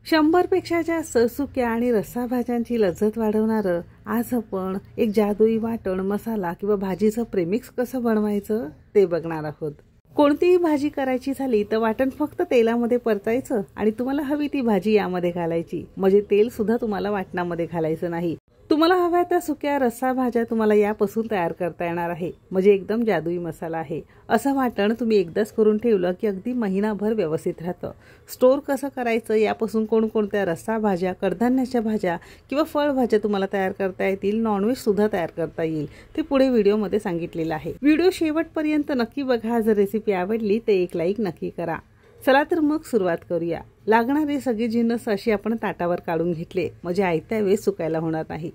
100 पेक्षा जास्त सुक्या आणि रस्सा भाज्यांची लज्जत वाढवणारं आज आपण एक जादुई वाटण, मसाला किंवा भाजीचं प्रेमिक्स कसं बनवायचं ते बघणार आहोत। कोणतीही भाजी करायची झाली तर वाटण फक्त तेलामध्ये परतायचं आणि तुम्हाला हवी ती भाजी यामध्ये घालायची, म्हणजे तेल सुद्धा तुम्हाला वाटणामध्ये घालायचं नाही। तुम्हाला हव्या त्या सुक्या रस्सा भाज्या तुम्हाला यापासून तयार करता येणार आहे, म्हणजे एकदम जादुई मसाला आहे। असं वाटण तुम्ही एकदाच करून ठेवलं की अगदी महिनाभर व्यवस्थित राहतं। स्टोर कसं करायचं यापासून कोणकोणत्या रस्सा भाज्या, कडधान्याच्या भाज्या किंवा फळभाज्या तुम्हाला तयार करता येतील, नॉनव्हेज सुद्धा तयार करता येईल, ते पुढे व्हिडिओमध्ये सांगितलेलं आहे। व्हिडिओ शेवटपर्यंत नक्की बघा। जर रेसिपी आवडली तर एक लाईक नक्की करा। चला तर मग सुरुवात करूया। लागणारे सगळे जिन्नस अशी आपण ताटावर काढून घेतले, म्हणजे आयत्या वेळेस सुकायला होणार नाही।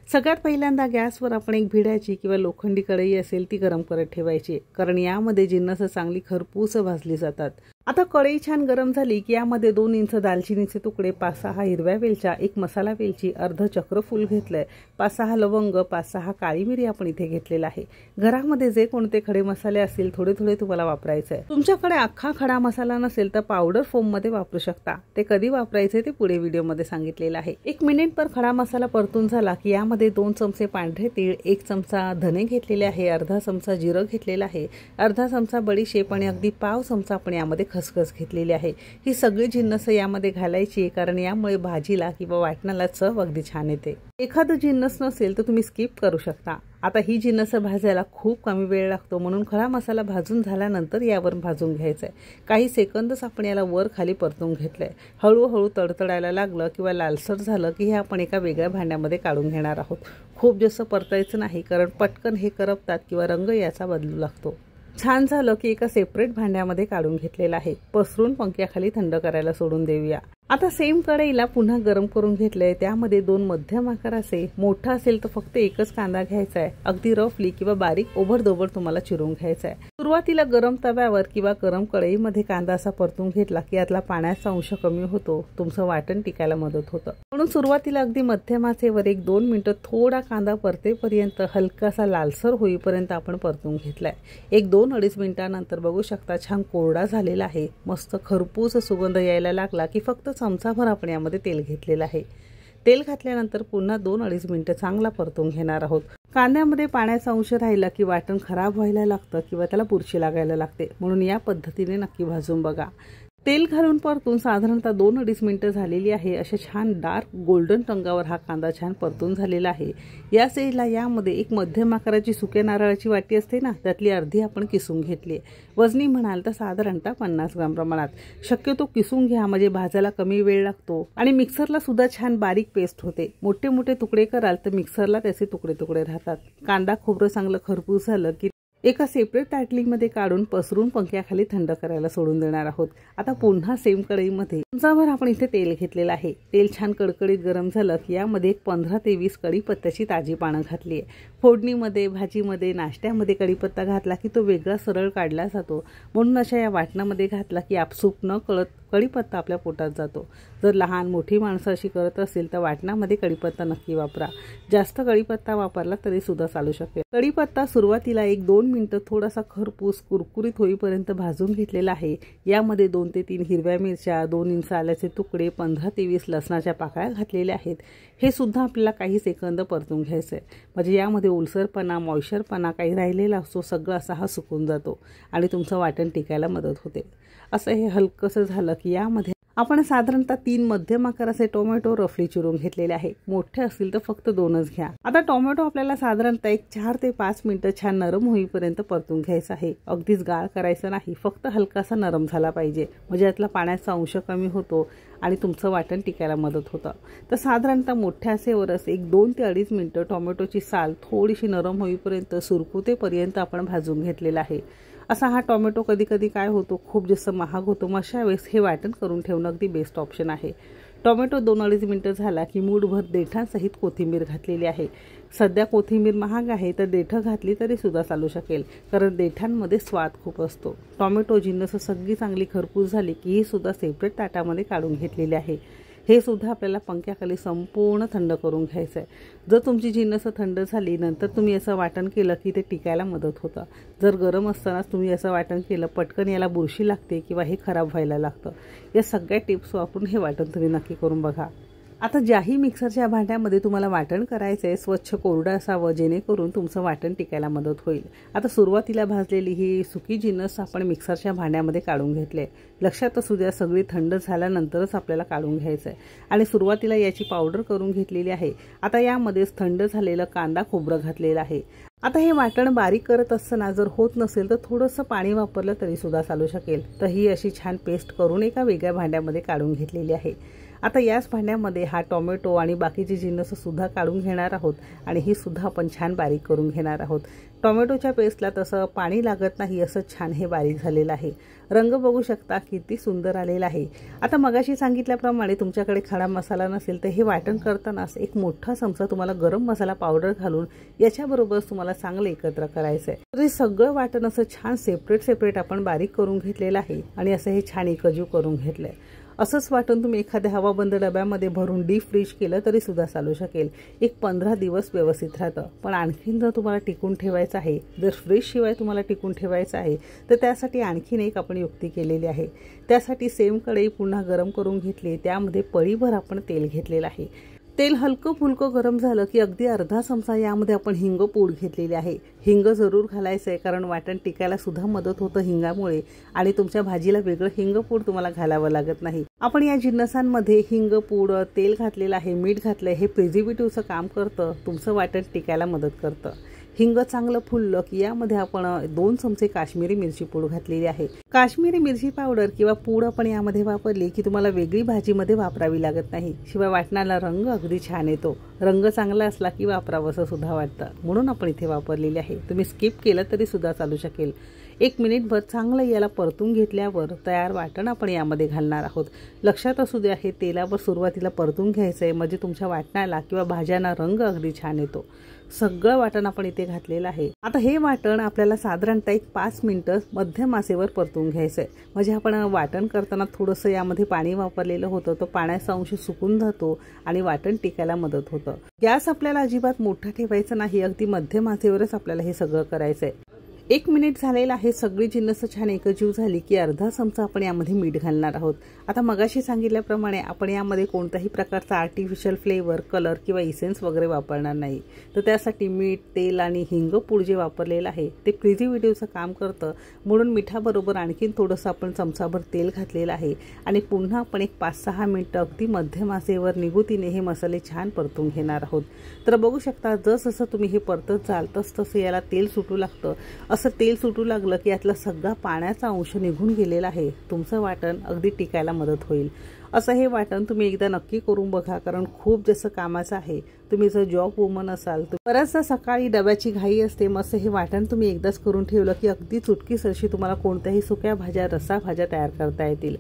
सगळ्यात पहिल्यांदा गॅसवर आपण एक भिड्याची किंवा लोखंडी कढई असेल ती गरम करत ठेवायची, कारण यामध्ये जिन्नस चांगली खरपूस भाजली जातात। आता कढई छान गरम झाली की यामध्ये 2 इंच दालचिनीचे तुकडे, 5-6 हिरव्या वेलच्या, एक मसाला वेलची, अर्ध चक्रफूल घेतलंय, 5-6 लवंग, 5-6 काळी मिरी आपण इथे घेतलेला आहे। घरामध्ये जे कोणते खडे मसाले असतील थोडे थोडे तुम्हाला वापरायचे आहे। तुमच्याकडे अख्खा खडा मसाला नसेल तर पावडर फॉर्म मध्ये वापरू शकता। ते कधी वापरायचे ते पुढे व्हिडिओमध्ये सांगितलेलं आहे। 1 मिनिटभर खडा मसाला परतून झाला की यामध्ये 2 चमचे पांढरे तीळ, 1 चमचा धने घेतलेले आहे, अर्धा चमचा जिरं घेतलेला आहे, अर्धा चमचा बडीशेप आणि अगदी पाव चमचा आपण यामध्ये खसखस घेतलेली आहे। ही सगळी जिन्नस यामध्ये घालायची, कारण यामुळे भाजीला किंवा वाटणाला चव अगदी छान येते। एखादं जिन्नस नसेल तर तुम्ही स्किप करू शकता। आता ही जिन्नस भाजायला खूप कमी वेळ लागतो, म्हणून खडा मसाला भाजून झाल्यानंतर यावर भाजून घ्यायचा आहे। काही सेकंदच आपण याला वर खाली परतून घेतलंय। हळूहळू तडतडायला लागलं किंवा लालसर झालं की हे आपण एका वेगळ्या भांड्यामध्ये काढून घेणार आहोत। खूप जास्त परतायचं नाही, कारण पटकन हे करपतात किंवा रंग याचा बदलू लागतो। छान झालं की एका सेपरेट भांड्यामध्ये काढून घेतलेला आहे। पसरून पंख्याखाली थंड करायला सोडून देऊया। आता सेम कढईला पुन्हा गरम करून घेतलंय, त्यामध्ये 2 मध्यम आकाराचे, मोठा असेल तर फक्त एकच कांदा घ्यायचा आहे, अगदी रफली किंवा बारीक ओबडधोबड तुम्हाला चिरून घ्यायचा आहे। सुरुवातीला गरम तव्यावर किंवा गरम कढईमध्ये कांदा असा परतून घेतला की यातला पाण्याचा अंश कमी होतो, तुमचं वाटण टिकायला मदत होतं। म्हणून सुरुवातीला अगदी मध्यम आचेवर 1-2 मिनिटं थोडा कांदा परतेपर्यंत, हलकासा लालसर होईपर्यंत आपण परतून घेतलाय। 1-2-2.5 मिनिटांनंतर बघू शकता छान कोरडा झालेला आहे। मस्त खरपूस सुगंध यायला लागला की फक्त चमचाभर आपण यामध्ये तेल घेतलेलं आहे। तेल घातल्यानंतर पुन्हा 2-2.5 मिनिटं चांगला परतून घेणार आहोत। कांद्यामध्ये पाण्याचा अंश राहिला की वाटण खराब व्हायला लागतं किंवा त्याला बुरशी लागायला लागते, म्हणून या पद्धतीने नक्की भाजून बघा। तेल घालून परतून साधारणतः 2-2.5 मिनिटं झालेली आहे। अशा छान डार्क गोल्डन रंगावर हा कांदा छान परतून झालेला आहे। या स्टेजला यामध्ये एक मध्यम आकाराची सुक्या नारळाची वाटी असते ना, त्यातली अर्धी आपण किसून घेतली। वजनी म्हणाल तर साधारणतः 50 ग्राम प्रमाणात। शक्यतो किसून घ्या, म्हणजे भाजायला कमी वेळ लागतो आणि मिक्सरला सुद्धा छान बारीक पेस्ट होते। मोठे मोठे तुकडे कराल तर मिक्सरला त्याचे तुकडे तुकडे राहतात। कांदा खोबरं चांगलं खरपूस झालं की एका सेपरेट ताटलीमध्ये काढून पसरून पंख्याखाली थंड करायला सोडून देणार आहोत। आता पुन्हा सेम कढईमध्ये चमचाभर आपण इथे तेल घेतलेलं आहे। तेल छान कडकडीत गरम झालं की यामध्ये 15 ते 20 कढीपत्त्याची ताजी पानं घातली आहे। फोडणीमध्ये, भाजीमध्ये, नाश्त्यामध्ये कढीपत्ता घातला की तो वेगळा सरळ काढला जातो, म्हणून अशा या वाटणामध्ये घातला की आपसूक न कळत कढीपत्ता आपल्या पोटात जातो। जर लहान मोठी माणसं अशी करत असेल तर वाटणामध्ये कढीपत्ता नक्की वापरा। जास्त कढीपत्ता वापरला तरी सुद्धा चालू शकेल। कढीपत्ता सुरुवातीला 1-2 मिनिटं थोडासा खरपूस कुरकुरीत होईपर्यंत भाजून घेतलेला आहे। यामध्ये 2 ते 3 हिरव्या मिरच्या, 2 इंच आल्याचे तुकडे, 15 ते 20 लसणाच्या पाकळ्या घातलेल्या आहेत। हे सुद्धा आपल्याला काही सेकंद परतून घ्यायचं आहे, म्हणजे यामध्ये ओलसरपणा, मॉइश्चरपणा काही राहिलेला असतो सगळं असा हा सुकून जातो आणि तुमचं वाटण टिकायला मदत होते। असं हे हलकंसं झालं की यामध्ये आपण साधारणतः 3 मध्यम आकाराचे टोमॅटो रफली चिरून घेतलेले आहे। मोठे असतील तर फक्त 2च घ्या। आता टोमॅटो आपल्याला साधारणतः 4 ते 5 मिनिटं छान नरम होईपर्यंत परतून घ्यायचं आहे। अगदीच गाळ करायचं नाही, फक्त हलकासा नरम झाला पाहिजे, म्हणजे यातला पाण्याचा अंश कमी होतो आणि तुमचं वाटण टिकायला मदत होतं। तर साधारणतः मोठ्या आचेवरच 1-2 ते 2.5 मिनिटं टोमॅटोची साल थोडीशी नरम होईपर्यंत, सुरकुतेपर्यंत आपण भाजून घेतलेला आहे। असा हा टोमॅटो कधी कधी काय होतो, खूप जास्त महाग होतो, मग अशा वेळेस हे वाटण करून ठेवणं अगदी बेस्ट ऑप्शन आहे। टोमॅटो 2-2.5 मिनिटं झाला की मूठभर देठांसहित कोथिंबीर घातलेली आहे। सध्या कोथिंबीर महाग आहे तर देठं घातली तरी सुद्धा चालू शकेल, कारण देठांमध्ये स्वाद खूप असतो। टोमॅटो जिन्नस सगळी चांगली खरपूस झाली की ही सुद्धा सेपरेट ताटामध्ये काढून घेतलेली आहे। हे सुद्धा आपल्याला पंख्याखाली संपूर्ण थंड करून घ्यायचं आहे। जर तुमची जिन्नस थंड झाली नंतर तुम्ही असं वाटण केलं की ते टिकायला मदत होतं। जर गरम असतानाच तुम्ही असं वाटण केलं पटकन याला बुरशी लागते किंवा हे खराब व्हायला लागतं। या सगळ्या टिप्स वापरून हे वाटण तुम्ही नक्की करून बघा। आता ज्याही मिक्सरच्या भांड्यामध्ये तुम्हाला वाटण करायचं आहे स्वच्छ कोरडं असावं जेणेकरून तुमचं वाटण टिकायला मदत होईल। आता सुरुवातीला भाजलेली ही सुकी जिन्नस आपण मिक्सरच्या भांड्यामध्ये काढून घेतले। लक्षात असू द्या सगळी थंड झाल्यानंतरच आपल्याला काढून घ्यायचं आहे आणि सुरुवातीला याची पावडर करून घेतलेली आहे। आता यामध्येच थंड झालेलं कांदा खोबरं घातलेलं आहे। आता हे वाटण बारीक करत असताना जर होत नसेल तर थोडंसं पाणी वापरलं तरी सुद्धा चालू शकेल। तर ही अशी छान पेस्ट करून एका वेगळ्या भांड्यामध्ये काढून घेतलेली आहे। आता याच भांड्यामध्ये हा टोमॅटो आणि बाकीची जिन्नस सुद्धा काढून घेणार आहोत आणि ही सुद्धा आपण छान बारीक करून घेणार आहोत। टोमॅटोच्या पेस्टला तसं पाणी लागत नाही असं छान हे बारीक झालेलं आहे। रंग बघू शकता किती सुंदर आलेला आहे। आता मगाशी सांगितल्याप्रमाणे तुमच्याकडे खडा मसाला नसेल तर हे वाटण करतानाच एक मोठा चमचा तुम्हाला गरम मसाला पावडर घालून याच्याबरोबर तुम्हाला चांगलं एकत्र करायचं आहे। तर हे सगळं वाटण असं छान सेपरेट आपण बारीक करून घेतलेलं आहे आणि असं हे छान एकजीव करून घेतलंय। असंच वाटण तुम्ही एखाद्या हवाबंद डब्यामध्ये भरून डीप फ्रीज केलं तरी सुद्धा चालू शकेल। एक 15 दिवस व्यवस्थित राहतं। पण आणखीन जर तुम्हाला टिकून ठेवायचं आहे जर फ्रीज शिवाय तुम्हाला टिकून ठेवायचं आहे तर त्यासाठी आणखीन एक आपण युक्ती केलेली आहे। त्यासाठी सेम कढई पुन्हा गरम करून घेतली त्यामध्ये पळीभर आपण तेल घेतलेलं आहे। तेल हलकं फुलकं गरम झालं की अगदी अर्धा चमचा यामध्ये आपण हिंग पूड घेतलेली आहे। हिंग जरूर घालायचं आहे कारण वाटण टिकायला सुद्धा मदत होतं हिंगामुळे आणि तुमच्या भाजीला वेगळं हिंग पूड तुम्हाला घालावं लागत नाही। आपण या जिन्नसांमध्ये हिंग पूड तेल घातलेलं आहे मीठ घातलंय हे प्रिझर्वेटिव्हचं काम करतं तुमचं वाटण टिकायला मदत करतं। हिंग चांगलं फुललं की यामध्ये आपण 2 चमचे काश्मीरी मिरची पूड घातलेली आहे। काश्मीरी मिरची पावडर किंवा पूड आपण यामध्ये वापरली की तुम्हाला वेगळी भाजीमध्ये वापरावी लागत नाही। शिवाय वाटणाला रंग अगदी छान येतो। रंग चांगला असला की वापरावंसं सुद्धा वाटतं म्हणून आपण इथे वापरलेली आहे। तुम्ही स्किप केलं तरी सुद्धा चालू शकेल। 1 मिनिटभर चांगलं याला परतून घेतल्यावर तयार वाटण आपण यामध्ये घालणार आहोत। लक्षात असू द्या हे तेलावर सुरुवातीला परतून घ्यायचं आहे म्हणजे तुमच्या वाटणाला किंवा भाज्यांना रंग अगदी छान येतो। सगळं वाटण आपण इथे घातलेलं आहे। आता हे वाटण आपल्याला साधारणतः 5 मिनिटं मध्यम आचेवर परतून घ्यायचं आहे। म्हणजे आपण वाटण करताना थोडंसं यामध्ये पाणी वापरलेलं होतं तो पाण्याचा अंश सुकून जातो आणि वाटण टिकायला मदत होतं। गॅस आपल्याला अजिबात मोठा ठेवायचा नाही अगदी मध्यम आचेवरच आपल्याला हे सगळं करायचं आहे। 1 मिनिट झालेला आहे। सगळी जिन्नस छान एकजीव झाली की अर्धा चमचा आपण यामध्ये मीठ घालणार आहोत। आता मगाशी सांगितल्याप्रमाणे आपण यामध्ये कोणत्याही प्रकारचा आर्टिफिशियल फ्लेवर कलर किंवा इसेन्स वगैरे वापरणार नाही। तर त्यासाठी मीठ तेल आणि हिंग पूड जे वापरलेलं आहे ते प्रिझर्वेटिव्हचं काम करतं म्हणून मिठाबरोबर आणखीन थोडंसं आपण चमचाभर तेल घातलेलं आहे आणि पुन्हा आपण एक 5-6 मिनिटं अगदी मध्यम आचेवर निगुतीने हे मसाले छान परतून घेणार आहोत। तर बघू शकता जसं तुम्ही हे परतत जाल तसं याला तेल सुटू लागतं। असं तेल सुटू लागलं की यातला सगळा पाण्याचा अंश निघून गेलेला आहे। तुमचं वाटण अगदी टिकायला मदत होईल। असं हे वाटण तुम्ही एकदा नक्की करून बघा कारण खूप जास्त कामाचं आहे। तुम्ही जर जॉब वुमन असाल तर बऱ्याचदा सकाळी डब्याची घाई असते मग हे वाटण तुम्ही एकदाच करून ठेवलं की अगदी चुटकीसरशी तुम्हाला कोणत्याही सुक्या भाज्या रस्सा भाज्या तयार करता येतील।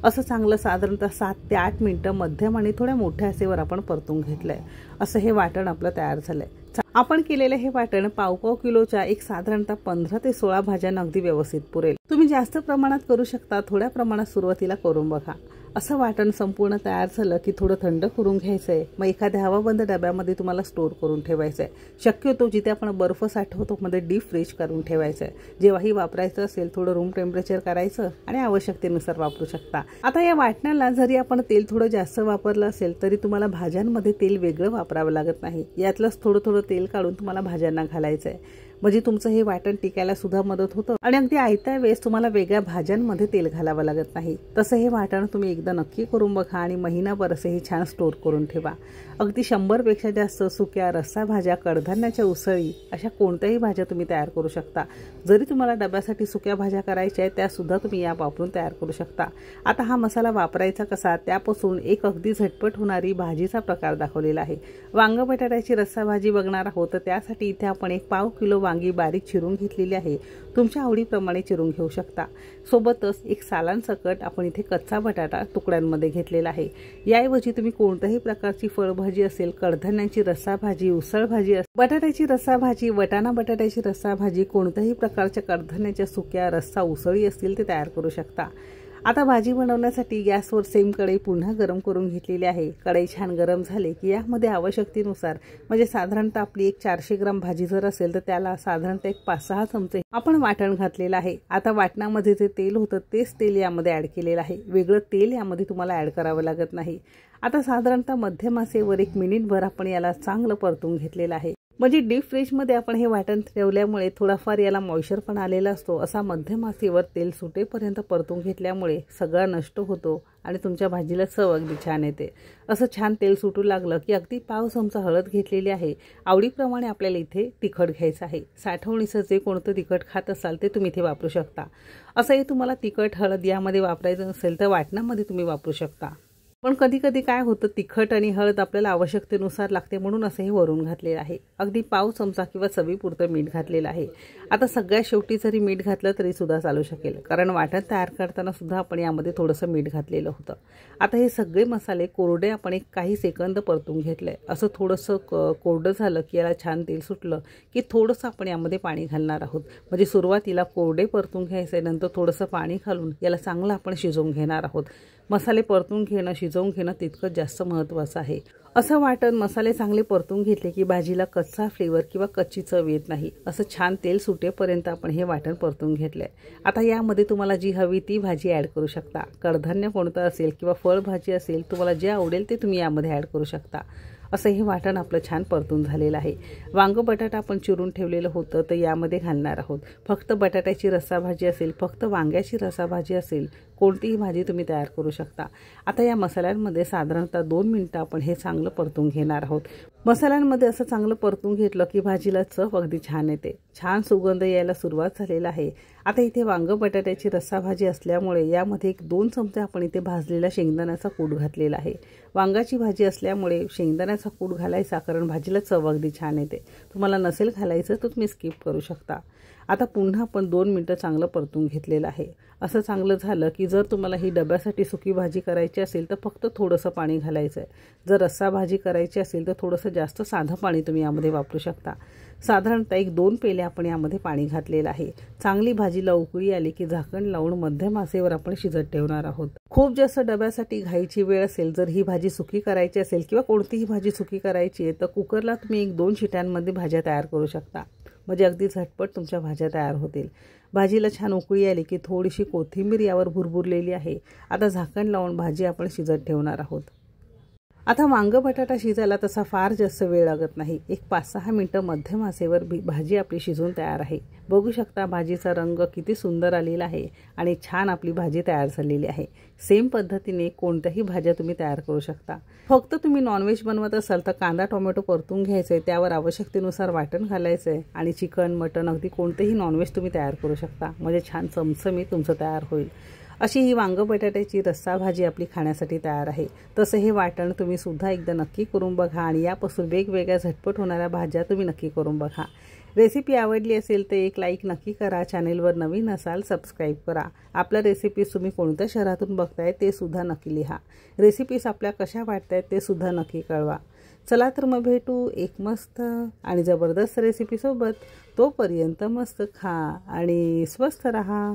असं चांगलं साधारणतः 7 ते 8 मिनिटं मध्यम आणि थोड्या मोठ्या आचेवर आपण परतून घेतलंय। असं हे वाटण आपलं तयार झालंय। आपण केलेले हे वाटण पाव किलोच्या एक साधारणतः 15 ते 16 भाज्यांना अगदी व्यवस्थित पुरेल। तुम्ही जास्त प्रमाणात करू शकता थोड्या प्रमाणात सुरुवातीला करून बघा। असं वाटण संपूर्ण तयार झालं की थोडं थंड करून घ्यायचंय मग एखाद्या हवाबंद डब्यामध्ये तुम्हाला स्टोर करून ठेवायचंय। शक्यतो जिथे आपण बर्फ साठवतो मध्ये डीप फ्रीज करून ठेवायचंय। जेव्हाही वापरायचं असेल थोडं रूम टेम्परेचर करायचं आणि आवश्यकतेनुसार वापरू शकता। आता या वाटणाला जरी आपण तेल थोडं जास्त वापरलं असेल तरी तुम्हाला भाज्यांमध्ये तेल वेगळं वापरावं लागत नाही। यातलंच थोडं तेल काढून तुम्हाला भाज्यांना घालायचंय म्हणजे तुमचं हे वाटण टिकायला सुद्धा मदत होतं आणि अगदी आयत्या वेळेस तुम्हाला वेगळ्या भाज्यांमध्ये तेल घालावं लागत नाही। तसं हे वाटण तुम्ही एकदा नक्की करून बघा आणि महिनाभर असे हे छान स्टोर करून ठेवा। अगदी 100 पेक्षा जास्त सुक्या रस्सा भाज्या कडधान्याच्या उसळी अशा कोणत्याही भाज्या तुम्ही तयार करू शकता। जरी तुम्हाला डब्यासाठी सुक्या भाज्या करायच्या आहेत त्या सुद्धा तुम्ही या वापरून तयार करू शकता। आता हा मसाला वापरायचा कसा त्यापासून एक अगदी झटपट होणारी भाजीचा प्रकार दाखवलेला आहे। वांग बटाट्याची रस्सा भाजी बघणार आहोत तर त्यासाठी इथे आपण एक पाव किलो वांगी बारीक चिरून घेतलेली आहे। तुमच्या आवडीप्रमाणे चिरून घेऊ शकता। सोबतच एक सालांसकट आपण इथे कच्चा बटाटा तुकड्यांमध्ये घेतलेला आहे। याऐवजी तुम्ही कोणत्याही प्रकारची फळभाजी असेल कडधान्यांची रस्सा भाजी उसळ भाजी बटाट्याची रस्सा भाजी वटाणा बटाट्याची रस्सा भाजी कोणत्याही प्रकारच्या कडधान्याच्या सुक्या रस्सा उसळी असतील ते तयार करू शकता। आता भाजी बनवण्यासाठी गॅसवर सेम कढई पुन्हा गरम करून घेतलेली आहे। कढई छान गरम झाली की यामध्ये आवश्यकतेनुसार म्हणजे साधारणतः आपली एक 400 ग्राम भाजी जर असेल तर त्याला साधारणतः एक 5-6 चमचे आपण वाटण घातलेलं आहे। आता वाटणामध्ये जे तेल होतं तेच तेल यामध्ये ॲड केलेलं आहे। वेगळं तेल यामध्ये तुम्हाला ॲड करावं लागत नाही। आता साधारणतः मध्यम आचेवर 1 मिनिटभर आपण याला चांगलं परतून घेतलेलं आहे। म्हणजे डीप फ्रीजमध्ये आपण हे वाटण ठेवल्यामुळे थोडाफार याला मॉइश्चर पण आलेला असतो। असा मध्यम आचेवर तेल सुटेपर्यंत परतून घेतल्यामुळे सगळा नष्ट होतो आणि तुमच्या भाजीला चव अगदी छान येते। असं छान तेल सुटू लागलं की अगदी पाव चमचा हळद घेतलेली आहे। आवडीप्रमाणे आपल्याला इथे तिखट घ्यायचं आहे। साठवणीचं जे कोणतं तिखट खात असाल ते तुम्ही इथे वापरू शकता। असंही तुम्हाला तिखट हळद यामध्ये वापरायचं नसेल तर वाटणामध्ये तुम्ही वापरू शकता। पण कधी कधी काय होतं तिखट आणि हळद आपल्याला आवश्यकतेनुसार लागते म्हणून असं हे वरून घातलेलं आहे। अगदी पाव चमचा किंवा चवीपुरतं मीठ घातलेलं आहे। आता सगळ्यात शेवटी जरी मीठ घातलं तरी सुद्धा चालू शकेल, कारण वाटण तयार करताना सुद्धा आपण यामध्ये थोडंसं मीठ घातलेलं होतं। आता हे सगळे मसाले कोरडे आपण एक काही सेकंद परतून घेतले। असं थोडंसं कोरडं झालं की याला छान तेल सुटलं की थोडंसं आपण यामध्ये पाणी घालणार आहोत। म्हणजे सुरुवातीला कोरडे परतून घ्यायचे, नंतर थोडंसं पाणी घालून याला चांगलं आपण शिजवून घेणार आहोत। मसाले परतून घेणं शिजवून घेणं तितकंच जास्त महत्त्वाचं आहे। असं वाटण मसाले चांगले परतून घेतले की भाजीला कच्चा फ्लेवर किंवा कच्ची चव येत नाही। असं छान तेल सुटेपर्यंत आपण हे वाटण परतून घेतलंय। आता यामध्ये तुम्हाला जी हवी ती भाजी ॲड करू शकता। कडधान्य कोणतं असेल किंवा फळभाजी असेल, तुम्हाला जे आवडेल ते तुम्ही यामध्ये ॲड करू शकता। असं हे वाटण आपलं छान परतून झालेलं आहे। वांग बटाटा आपण चिरून ठेवलेलं होतं तर यामध्ये घालणार आहोत। फक्त बटाट्याची रस्साभाजी असेल, फक्त वांग्याची रस्साभाजी असेल, कोणतीही भाजी तुम्ही तयार करू शकता। आता या मसाल्यांमध्ये साधारणतः 2 मिनिटं आपण हे चांगलं परतून घेणार आहोत। मसाल्यांमध्ये असं चांगलं परतून घेतलं की भाजीला चव अगदी छान येते। छान सुगंध यायला सुरुवात झालेला आहे। आता इथे वांग बटाट्याची रस्साभाजी असल्यामुळे यामध्ये 1-2 चमचे आपण इथे भाजलेला शेंगदाण्याचा कूट घातलेला आहे। वांगाची भाजी असल्यामुळे शेंगदाण्याचा कूट घालायचा, कारण भाजीला चव अगदी छान येते। तुम्हाला नसेल घालायचं तर तुम्ही स्किप करू शकता। आता पुन्हा आपण 2 मिनिटं चांगलं परतून घेतलेलं आहे। असं चांगलं झालं की जर तुम्हाला ही डब्यासाठी सुकी भाजी करायची असेल तर फक्त थोडंसं पाणी घालायचं आहे। जर रस्सा भाजी करायची असेल तर थोडंसं जास्त साधं पाणी तुम्ही यामध्ये वापरू शकता। साधारणतः 1-2 पेले आपण यामध्ये पाणी घातलेलं आहे। चांगली भाजीला उकळी आली की झाकण लावून मध्यम आचेवर आपण शिजत ठेवणार आहोत। खूप जास्त डब्यासाठी घाईची वेळ असेल, जर ही भाजी सुकी करायची असेल किंवा कोणतीही भाजी सुकी करायची आहे तर कुकरला तुम्ही 1-2 शिट्यांमध्ये भाज्या तयार करू शकता। म्हणजे अगदी झटपट तुमच्या भाज्या तयार होतील। भाजीला छान उकळी आली की थोडीशी कोथिंबीर यावर भुरभुरलेली आहे। आता झाकण लावून भाजी आपण शिजत ठेवणार आहोत। आता वांग बटाटा शिजायला तसा फार जास्त वेळ लागत नाही। एक 5-6 मिनिटं मध्यम आचेवर भाजी आपली शिजून तयार आहे। बघू शकता भाजीचा रंग किती सुंदर आलेला आहे आणि छान आपली भाजी तयार झालेली आहे। सेम पद्धतीने कोणत्याही भाज्या तुम्ही तयार करू शकता। फक्त तुम्ही नॉनव्हेज बनवत असाल तर कांदा टोमॅटो परतून घ्यायचे, त्यावर आवश्यकतेनुसार वाटण घालायचे आणि चिकन मटण अगदी कोणतेही नॉनव्हेज तुम्ही तयार करू शकता। म्हणजे छान चमचमीत तुमचं तयार होईल। अशी ही वांग बटाट्याची रस्सा भाजी आपली खाण्यासाठी तयार आहे। तसं हे वाटण तुम्ही सुद्धा एकदा नक्की करून बघा आणि यापासून वेगवेगळ्या झटपट होणाऱ्या भाज्या तुम्ही नक्की करून बघा। रेसिपी आवडली असेल तर एक लाईक नक्की करा। चॅनेलवर नवीन असाल सबस्क्राईब करा। आपल्या रेसिपीज तुम्ही कोणत्या शहरातून बघताय ते सुद्धा नक्की लिहा। रेसिपीज आपल्या कशा वाटतायत ते सुद्धा नक्की कळवा। चला तर मग भेटू एक मस्त आणि जबरदस्त रेसिपीसोबत। तोपर्यंत मस्त खा आणि स्वस्थ रहा।